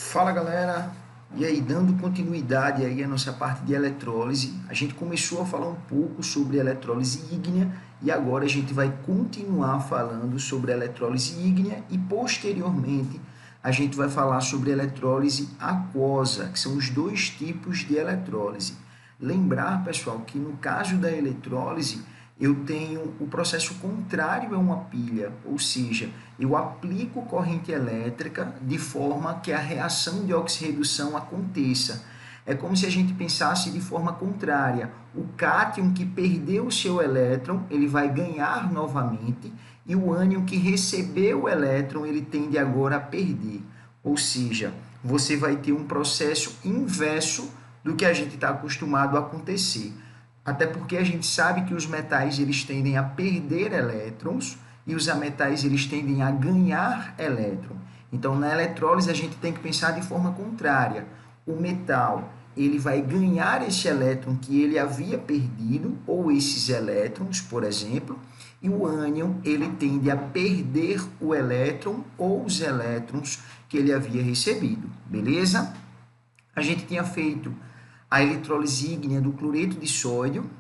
Fala galera, e aí, dando continuidade aí à nossa parte de eletrólise, a gente começou a falar um pouco sobre eletrólise ígnea e agora a gente vai continuar falando sobre eletrólise ígnea e posteriormente a gente vai falar sobre eletrólise aquosa, que são os dois tipos de eletrólise. Lembrar, pessoal, que no caso da eletrólise eu tenho o processo contrário a uma pilha, ou seja, eu aplico corrente elétrica de forma que a reação de oxirredução aconteça. É como se a gente pensasse de forma contrária. O cátion que perdeu o seu elétron, ele vai ganhar novamente, e o ânion que recebeu o elétron, ele tende agora a perder. Ou seja, você vai ter um processo inverso do que a gente está acostumado a acontecer. Até porque a gente sabe que os metais eles tendem a perder elétrons e os ametais eles tendem a ganhar elétron. Então, na eletrólise, a gente tem que pensar de forma contrária. O metal ele vai ganhar esse elétron que ele havia perdido, ou esses elétrons, por exemplo, e o ânion ele tende a perder o elétron ou os elétrons que ele havia recebido, beleza? A gente tinha feito a eletrólise ígnea do cloreto de sódio.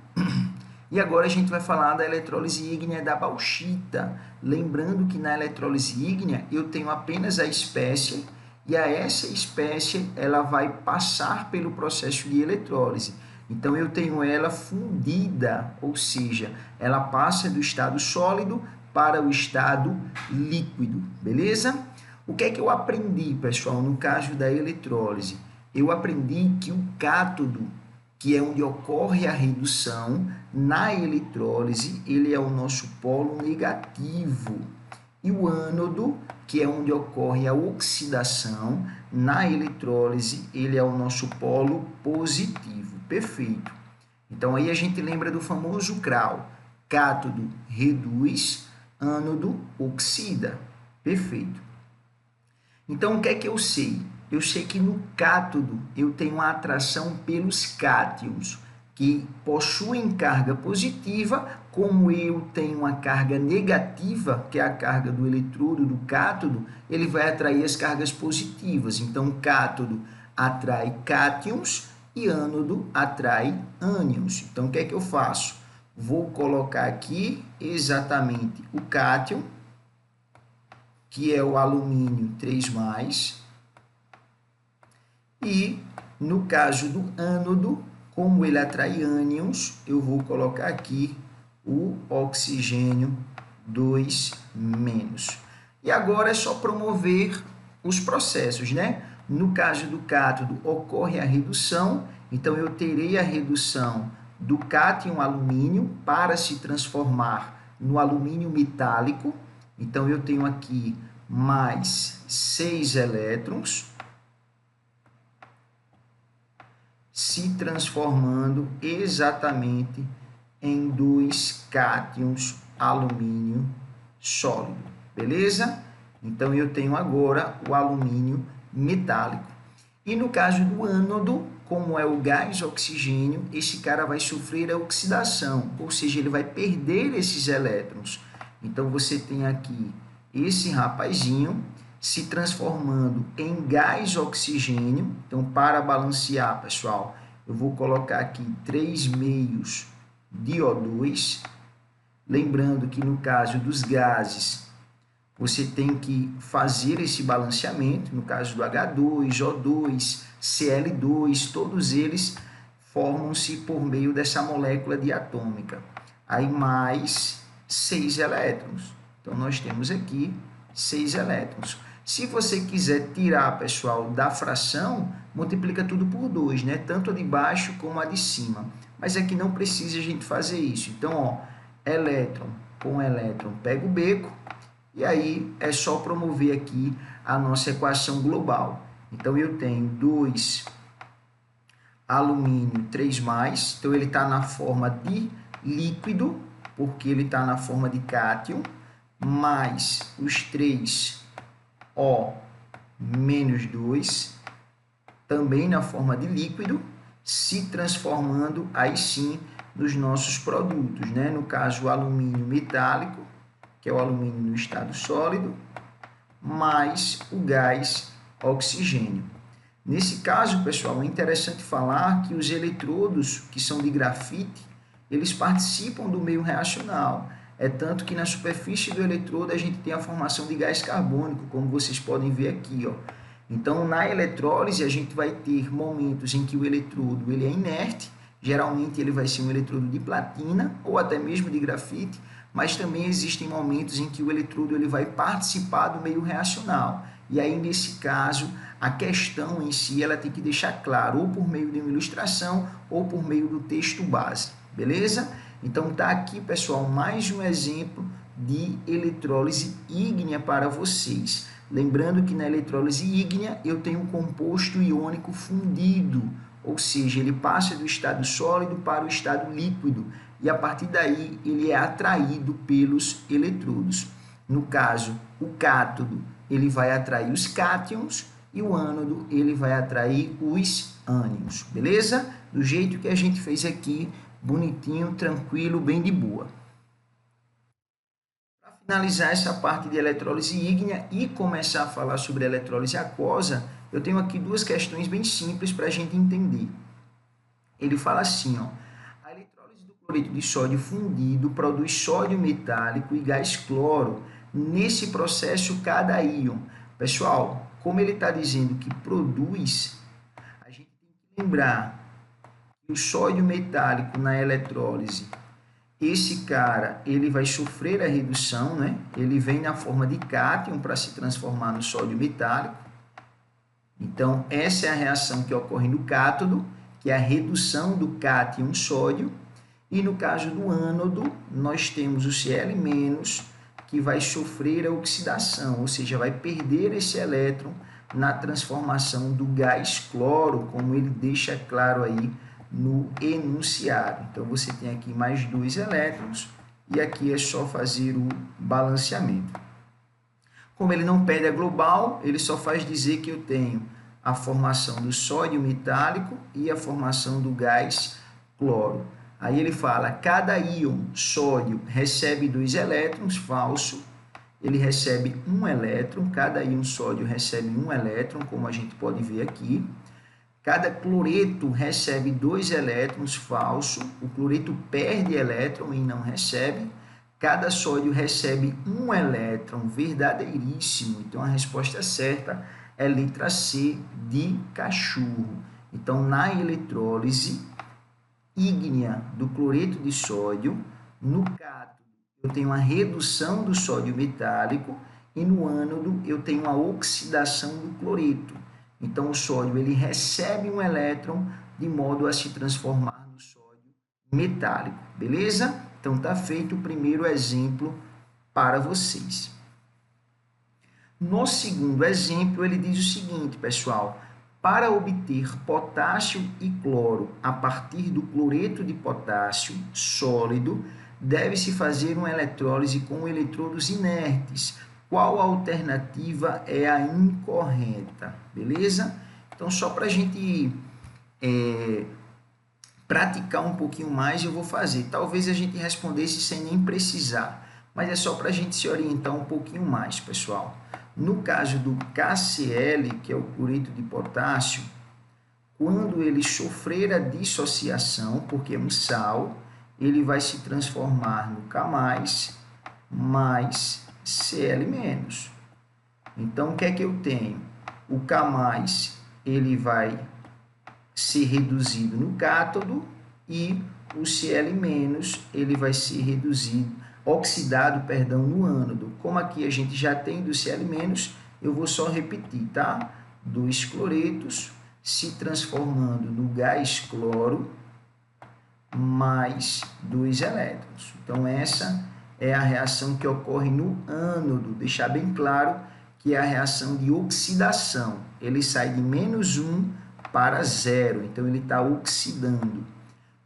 E agora a gente vai falar da eletrólise ígnea da bauxita. Lembrando que na eletrólise ígnea eu tenho apenas a espécie e essa espécie ela vai passar pelo processo de eletrólise. Então eu tenho ela fundida, ou seja, ela passa do estado sólido para o estado líquido, beleza? O que é que eu aprendi, pessoal, no caso da eletrólise? Eu aprendi que o cátodo, que é onde ocorre a redução, na eletrólise, ele é o nosso polo negativo. E o ânodo, que é onde ocorre a oxidação, na eletrólise, ele é o nosso polo positivo. Perfeito. Então, aí a gente lembra do famoso CRAL. Cátodo reduz, ânodo oxida. Perfeito. Então, o que é que eu sei? Eu sei que no cátodo eu tenho uma atração pelos cátions, que possuem carga positiva, como eu tenho uma carga negativa, que é a carga do eletrodo do cátodo, ele vai atrair as cargas positivas. Então, cátodo atrai cátions e ânodo atrai ânions. Então, o que é que eu faço? Vou colocar aqui exatamente o cátion, que é o alumínio 3+, e no caso do ânodo, como ele atrai ânions, eu vou colocar aqui o oxigênio 2-. E agora é só promover os processos, né? No caso do cátodo, ocorre a redução, então eu terei a redução do cátion alumínio para se transformar no alumínio metálico. Então eu tenho aqui mais 6 elétrons, se transformando exatamente em 2 cátions alumínio sólido, beleza? Então, eu tenho agora o alumínio metálico. E no caso do ânodo, como é o gás oxigênio, esse cara vai sofrer a oxidação, ou seja, ele vai perder esses elétrons. Então, você tem aqui esse rapazinho se transformando em gás oxigênio. Então, para balancear, pessoal, eu vou colocar aqui 3/2 de O2. Lembrando que no caso dos gases, você tem que fazer esse balanceamento. No caso do H2, O2, Cl2, todos eles formam-se por meio dessa molécula diatômica. Aí mais 6 elétrons. Então, nós temos aqui 6 elétrons. Se você quiser tirar, pessoal, da fração, multiplica tudo por 2, né? Tanto a de baixo como a de cima. Mas aqui não precisa a gente fazer isso. Então, ó, elétron com elétron pega o beco, e aí é só promover aqui a nossa equação global. Então, eu tenho 2 alumínio 3+, então ele está na forma de líquido, porque ele está na forma de cátion, mais os 3 O-2, também na forma de líquido, se transformando aí sim nos nossos produtos, né? No caso, o alumínio metálico, que é o alumínio no estado sólido, mais o gás oxigênio. Nesse caso, pessoal, é interessante falar que os eletrodos que são de grafite, eles participam do meio reacional. É tanto que na superfície do eletrodo a gente tem a formação de gás carbônico, como vocês podem ver aqui, ó. Então, na eletrólise, a gente vai ter momentos em que o eletrodo ele é inerte, geralmente ele vai ser um eletrodo de platina ou até mesmo de grafite, mas também existem momentos em que o eletrodo ele vai participar do meio reacional. E aí, nesse caso, a questão em si ela tem que deixar claro, ou por meio de uma ilustração, ou por meio do texto base, beleza? Então, tá aqui, pessoal, mais um exemplo de eletrólise ígnea para vocês. Lembrando que na eletrólise ígnea eu tenho um composto iônico fundido, ou seja, ele passa do estado sólido para o estado líquido, e a partir daí ele é atraído pelos eletrodos. No caso, o cátodo ele vai atrair os cátions e o ânodo ele vai atrair os ânions, beleza? Do jeito que a gente fez aqui, bonitinho, tranquilo, bem de boa. Para finalizar essa parte de eletrólise ígnea e começar a falar sobre eletrólise aquosa, eu tenho aqui duas questões bem simples para a gente entender. Ele fala assim, ó, a eletrólise do cloreto de sódio fundido produz sódio metálico e gás cloro. Nesse processo, cada íon. Pessoal, como ele está dizendo que produz, a gente tem que lembrar que o sódio metálico na eletrólise, esse cara, ele vai sofrer a redução, né? Ele vem na forma de cátion para se transformar no sódio metálico. Então, essa é a reação que ocorre no cátodo, que é a redução do cátion sódio. E no caso do ânodo, nós temos o Cl-, que vai sofrer a oxidação, ou seja, vai perder esse elétron na transformação do gás cloro, como ele deixa claro aí no enunciado. Então, você tem aqui mais 2 elétrons e aqui é só fazer o balanceamento. Como ele não perde a global, ele só faz dizer que eu tenho a formação do sódio metálico e a formação do gás cloro. Aí ele fala, cada íon sódio recebe 2 elétrons, falso. Ele recebe 1 elétron, cada íon sódio recebe 1 elétron, como a gente pode ver aqui. Cada cloreto recebe 2 elétrons, falso. O cloreto perde elétron e não recebe. Cada sódio recebe 1 elétron, verdadeiríssimo. Então, a resposta certa é letra C, de cachorro. Então, na eletrólise ígnea do cloreto de sódio, no cátodo eu tenho a redução do sódio metálico e no ânodo eu tenho a oxidação do cloreto. Então, o sódio ele recebe um elétron de modo a se transformar no sódio metálico, beleza? Então, está feito o primeiro exemplo para vocês. No segundo exemplo, ele diz o seguinte, pessoal, para obter potássio e cloro a partir do cloreto de potássio sólido, deve-se fazer uma eletrólise com eletrodos inertes. Qual alternativa é a incorreta? Beleza? Então, só para a gente praticar um pouquinho mais, eu vou fazer. Talvez a gente respondesse sem nem precisar, mas é só para a gente se orientar um pouquinho mais, pessoal. No caso do KCl, que é o cloreto de potássio, quando ele sofrer a dissociação, porque é um sal, ele vai se transformar no K+, mais Cl-. Então, o que é que eu tenho? O K+, ele vai ser reduzido no cátodo e o Cl-, ele vai ser oxidado, no ânodo. Como aqui a gente já tem do Cl-, eu vou só repetir, tá? 2 cloretos se transformando no gás cloro mais 2 elétrons. Então, essa é a reação que ocorre no ânodo. Deixar bem claro que é a reação de oxidação. Ele sai de -1 para 0. Então, ele está oxidando.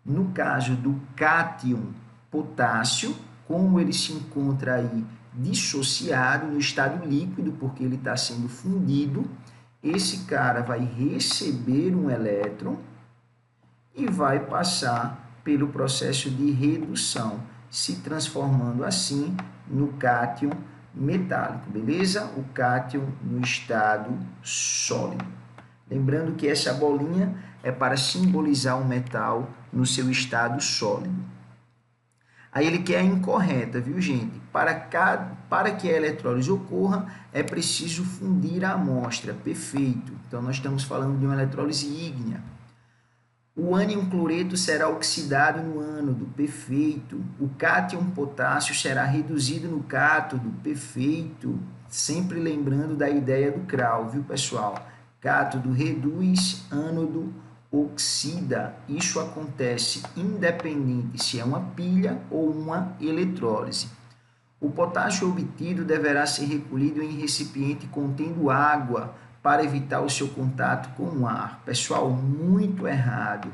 No caso do cátion potássio, como ele se encontra aí dissociado no estado líquido, porque ele está sendo fundido, esse cara vai receber um elétron e vai passar pelo processo de redução, se transformando assim no cátion metálico, beleza? O cátion no estado sólido. Lembrando que essa bolinha é para simbolizar o metal no seu estado sólido. Aí ele quer a incorreta, viu, gente? Para que a eletrólise ocorra, é preciso fundir a amostra. Perfeito. Então, nós estamos falando de uma eletrólise ígnea. O ânion cloreto será oxidado no ânodo. Perfeito. O cátion potássio será reduzido no cátodo. Perfeito. Sempre lembrando da ideia do Kral, viu, pessoal? Cátodo reduz, ânodo oxida. Isso acontece independente se é uma pilha ou uma eletrólise. O potássio obtido deverá ser recolhido em recipiente contendo água para evitar o seu contato com o ar. Pessoal, muito errado.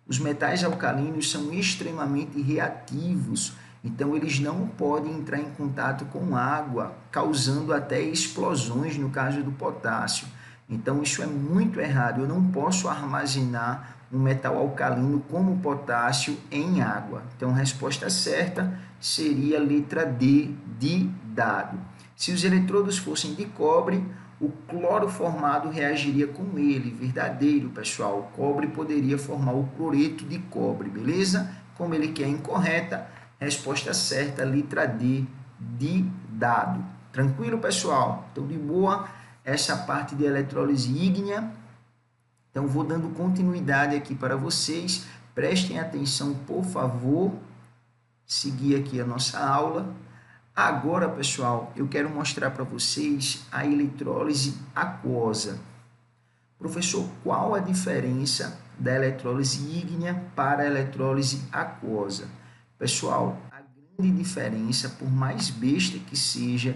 Os metais alcalinos são extremamente reativos, então eles não podem entrar em contato com água, causando até explosões no caso do potássio. Então, isso é muito errado. Eu não posso armazenar um metal alcalino como o potássio em água. Então, a resposta certa seria a letra D, de dado. Se os eletrodos fossem de cobre, o cloro formado reagiria com ele. Verdadeiro, pessoal. O cobre poderia formar o cloreto de cobre, beleza? Como ele quer incorreta, resposta certa, letra D, de dado. Tranquilo, pessoal? Então, de boa, essa parte de eletrólise ígnea. Então, vou dando continuidade aqui para vocês. Prestem atenção, por favor. Seguir aqui a nossa aula. Agora, pessoal, eu quero mostrar para vocês a eletrólise aquosa. Professor, qual a diferença da eletrólise ígnea para a eletrólise aquosa? Pessoal, a grande diferença, por mais besta que seja,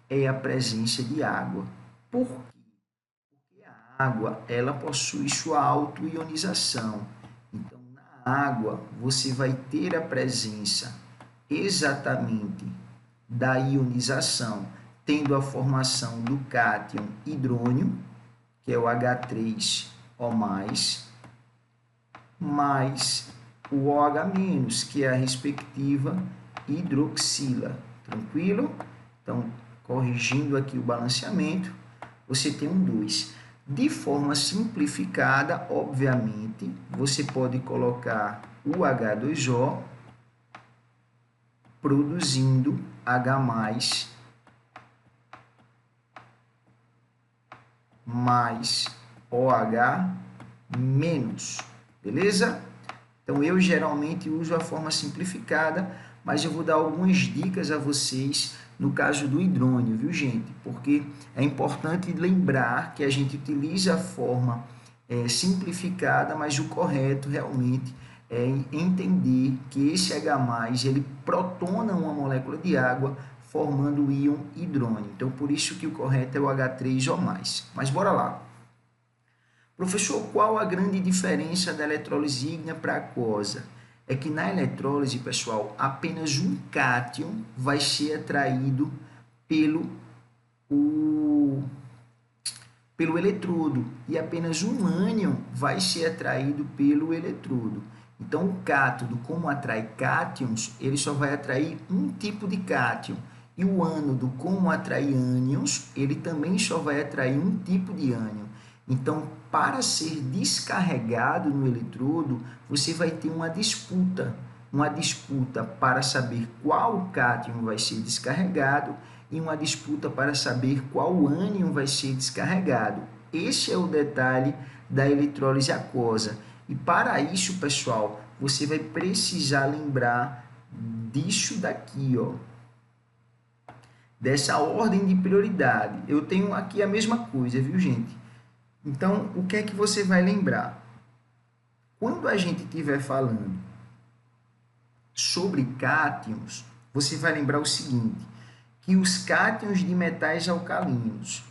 é a presença de água. Por quê? Porque a água, ela possui sua autoionização. Então, na água, você vai ter a presença exatamente da ionização, tendo a formação do cátion hidrônio, que é o H3O+, mais o OH-, que é a respectiva hidroxila. Tranquilo? Então, corrigindo aqui o balanceamento, você tem um 2. De forma simplificada, obviamente, você pode colocar o H2O produzindo H+, mais OH-, beleza? Então, eu geralmente uso a forma simplificada, mas eu vou dar algumas dicas a vocês no caso do hidrônio, viu, gente? Porque é importante lembrar que a gente utiliza a forma simplificada, mas o correto realmente é entender que esse H+, ele protona uma molécula de água formando o íon hidrônio. Então, por isso que o correto é o H3O+. Mas bora lá. Professor, qual a grande diferença da eletrólise ígnea para a aquosa? É que na eletrólise, pessoal, apenas um cátion vai ser atraído pelo eletrodo e apenas um ânion vai ser atraído pelo eletrodo. Então, o cátodo, como atrai cátions, ele só vai atrair um tipo de cátion. E o ânodo, como atrai ânions, ele também só vai atrair um tipo de ânion. Então, para ser descarregado no eletrodo, você vai ter uma disputa para saber qual cátion vai ser descarregado e uma disputa para saber qual ânion vai ser descarregado. Esse é o detalhe da eletrólise aquosa. E para isso, pessoal, você vai precisar lembrar disso daqui, ó. Dessa ordem de prioridade. Eu tenho aqui a mesma coisa, viu, gente? Então, o que é que você vai lembrar? Quando a gente estiver falando sobre cátions, você vai lembrar o seguinte, que os cátions de metais alcalinos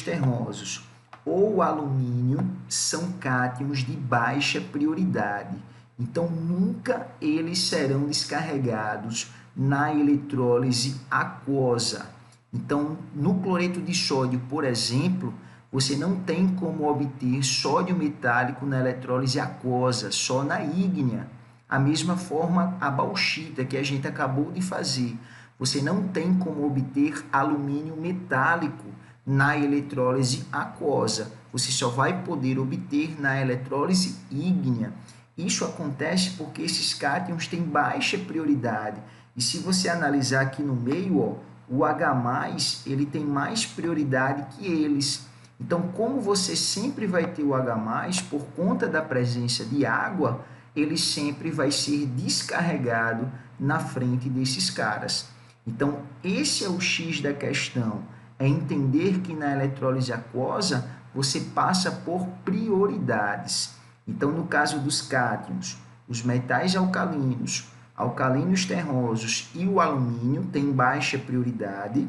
terrosos ou alumínio são cátions de baixa prioridade. Então, nunca eles serão descarregados na eletrólise aquosa. Então, no cloreto de sódio, por exemplo, você não tem como obter sódio metálico na eletrólise aquosa, só na ígnea. A mesma forma a bauxita que a gente acabou de fazer. Você não tem como obter alumínio metálico na eletrólise aquosa. Você só vai poder obter na eletrólise ígnea. Isso acontece porque esses cátions têm baixa prioridade. E se você analisar aqui no meio, ó, o H+, ele tem mais prioridade que eles. Então, como você sempre vai ter o H+, por conta da presença de água, ele sempre vai ser descarregado na frente desses caras. Então, esse é o X da questão, é entender que na eletrólise aquosa você passa por prioridades. Então, no caso dos cátions, os metais alcalinos, alcalinos terrosos e o alumínio têm baixa prioridade.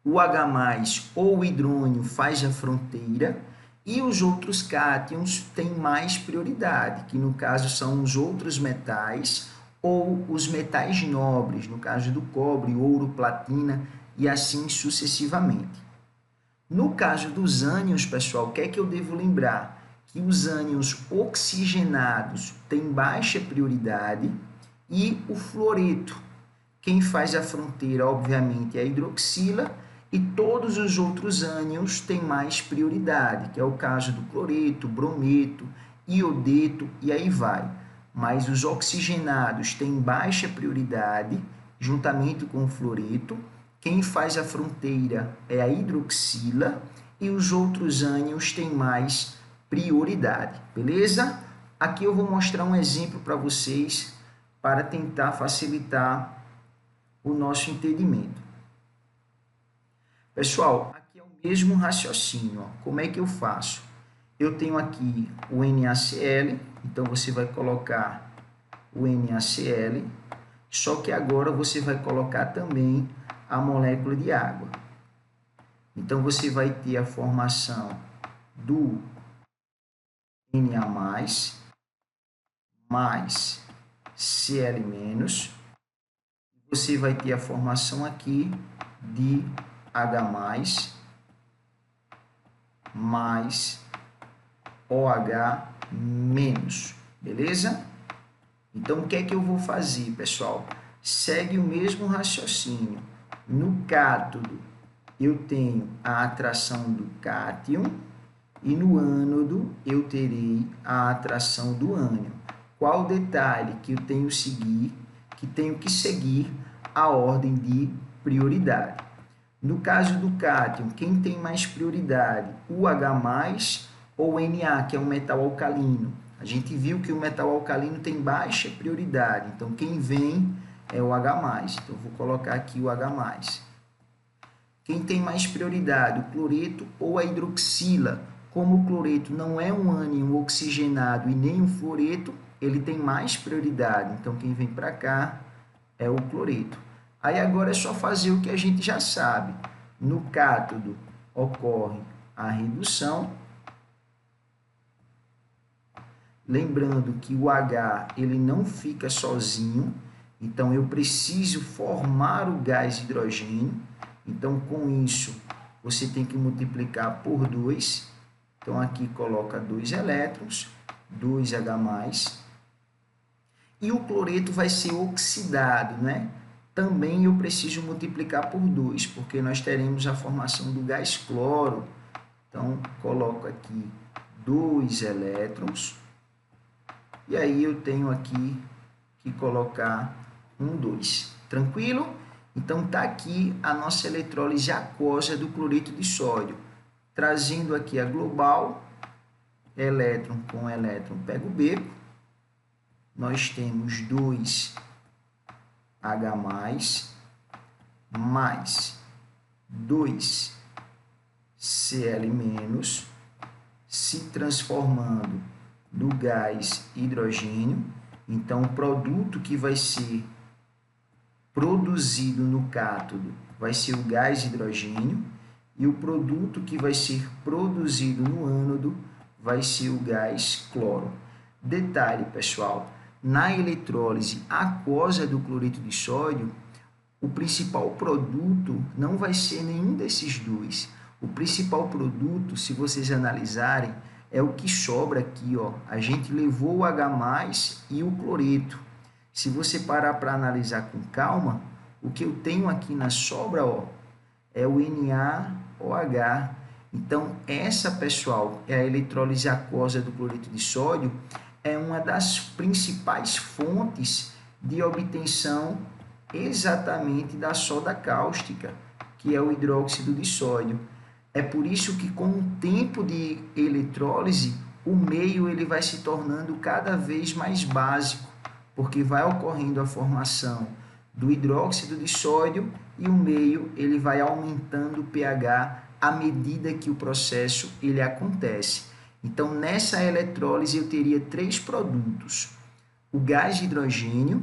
O H+, ou o hidrônio, faz a fronteira, e os outros cátions têm mais prioridade, que no caso são os outros metais ou os metais nobres, no caso do cobre, ouro, platina e assim sucessivamente. No caso dos ânions, pessoal, o que é que eu devo lembrar? Que os ânions oxigenados têm baixa prioridade e o fluoreto. Quem faz a fronteira, obviamente, é a hidroxila, e todos os outros ânions têm mais prioridade, que é o caso do cloreto, brometo, iodeto e aí vai. Mas os oxigenados têm baixa prioridade, juntamente com o fluoreto. Quem faz a fronteira é a hidroxila e os outros ânions têm mais prioridade, beleza? Aqui eu vou mostrar um exemplo para vocês para tentar facilitar o nosso entendimento. Pessoal, aqui é o mesmo raciocínio. Ó. Como é que eu faço? Eu tenho aqui o NaCl, então você vai colocar o NaCl, só que agora você vai colocar também a molécula de água. Então, você vai ter a formação do Na+, mais Cl-, você vai ter a formação aqui de H+, mais OH-, beleza? Então, o que é que eu vou fazer, pessoal? Segue o mesmo raciocínio. No cátodo, eu tenho a atração do cátion e no ânodo eu terei a atração do ânion. Qual o detalhe que eu tenho que seguir a ordem de prioridade? No caso do cátion, quem tem mais prioridade? O H+, ou o Na, que é um metal alcalino? A gente viu que o metal alcalino tem baixa prioridade, então quem vem é o H+. Então, vou colocar aqui o H+. Quem tem mais prioridade? O cloreto ou a hidroxila? Como o cloreto não é um ânion oxigenado e nem um fluoreto, ele tem mais prioridade. Então, quem vem para cá é o cloreto. Aí agora é só fazer o que a gente já sabe. No cátodo ocorre a redução. Lembrando que o H ele não fica sozinho, então eu preciso formar o gás hidrogênio. Então, com isso, você tem que multiplicar por 2. Então, aqui coloca 2 elétrons, 2H+. E o cloreto vai ser oxidado, né? Também eu preciso multiplicar por 2, porque nós teremos a formação do gás cloro. Então, coloco aqui 2 elétrons. E aí eu tenho aqui que colocar 2. Tranquilo? Então, está aqui a nossa eletrólise aquosa do cloreto de sódio. Trazendo aqui a global, elétron com elétron pega o beco. Nós temos 2H+, mais 2Cl-, se transformando no gás hidrogênio. Então, o produto que vai ser produzido no cátodo vai ser o gás hidrogênio e o produto que vai ser produzido no ânodo vai ser o gás cloro. Detalhe, pessoal, na eletrólise aquosa do cloreto de sódio, o principal produto não vai ser nenhum desses dois. O principal produto, se vocês analisarem, é o que sobra aqui, ó. A gente levou o H+ e o cloreto. Se você parar para analisar com calma, O que eu tenho aqui na sobra, ó, é o NaOH. Então, essa, pessoal, é a eletrólise aquosa do cloreto de sódio, é uma das principais fontes de obtenção exatamente da soda cáustica, que é o hidróxido de sódio. É por isso que, com o tempo de eletrólise, o meio ele vai se tornando cada vez mais básico, porque vai ocorrendo a formação do hidróxido de sódio e o meio ele vai aumentando o pH à medida que o processo ele acontece. Então, nessa eletrólise eu teria 3 produtos: o gás de hidrogênio,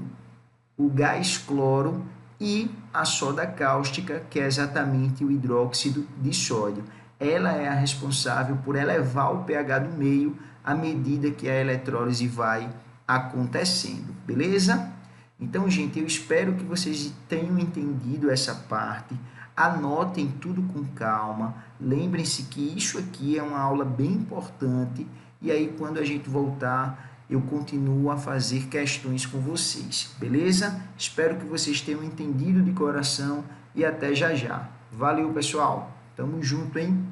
o gás cloro e a soda cáustica, que é exatamente o hidróxido de sódio. Ela é a responsável por elevar o pH do meio à medida que a eletrólise vai acontecendo, beleza? Então, gente, eu espero que vocês tenham entendido essa parte. Anotem tudo com calma. Lembrem-se que isso aqui é uma aula bem importante. E aí, quando a gente voltar, eu continuo a fazer questões com vocês, beleza? Espero que vocês tenham entendido de coração e até já já. Valeu, pessoal. Tamo junto, hein?